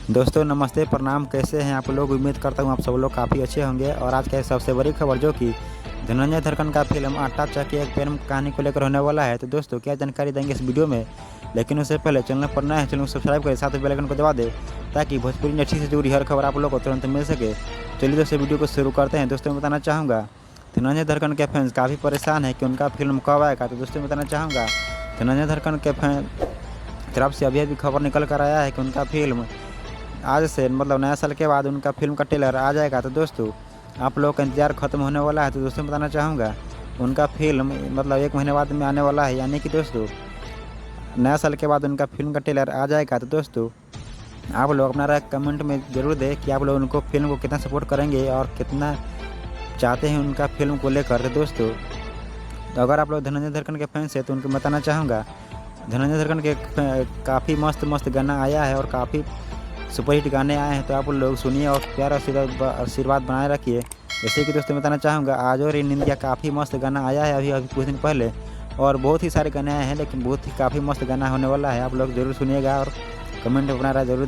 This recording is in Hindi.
दोस्तों नमस्ते, प्रणाम। कैसे हैं आप लोग? उम्मीद करता हूँ आप सब लोग काफ़ी अच्छे होंगे। और आज की सबसे बड़ी खबर जो कि धनंजय दरकन का फिल्म आटा चक्की एक प्रेम कहानी को लेकर होने वाला है। तो दोस्तों क्या जानकारी देंगे इस वीडियो में, लेकिन उससे पहले चैनल पर नया है, चैनल को सब्सक्राइब करें, साथ ही बेल आइकन को दबा दें ताकि भोजपुरी इंडस्ट्री से जुड़ी हर खबर आप लोग को तुरंत मिल सके। चलिए दोस्तों वीडियो को शुरू करते हैं। दोस्तों मैं बताना चाहूँगा, धनंजय दरकन के फैंस काफ़ी परेशान है कि उनका फिल्म कब आएगा। तो दोस्तों बताना चाहूँगा, धनंजय दरकन के फैन तरफ से अभी खबर निकल कर आया है कि उनका फिल्म आज से मतलब नया साल के बाद उनका फ़िल्म का ट्रेलर आ जाएगा। तो दोस्तों आप लोगों का इंतज़ार ख़त्म होने वाला है। तो दोस्तों बताना चाहूँगा, उनका फ़िल्म मतलब 1 महीने बाद में आने वाला है, यानी कि दोस्तों नया साल के बाद उनका फ़िल्म का ट्रेलर आ जाएगा। तो दोस्तों आप लोग अपना राय कमेंट में ज़रूर दें कि आप लोग उनको फ़िल्म को कितना सपोर्ट करेंगे और कितना चाहते हैं उनका फ़िल्म को लेकर। तो दोस्तों तो अगर आप लोग धनंजय दरकन के फैंस हैं तो उनको बताना चाहूँगा, धनंजय दरकन के काफ़ी मस्त गाना आया है और काफ़ी सुपरहिट गाने आए हैं। तो आप लोग सुनिए और प्यार आशीर्वाद बनाए रखिए। जैसे कि दोस्तों बताना चाहूँगा, आज और इन इंडिया काफ़ी मस्त गाना आया है अभी अभी कुछ दिन पहले, और बहुत ही सारे गाने आए हैं, लेकिन बहुत ही काफ़ी मस्त गाना होने वाला है। आप लोग ज़रूर सुनिएगा और कमेंट में अपना राय ज़रूर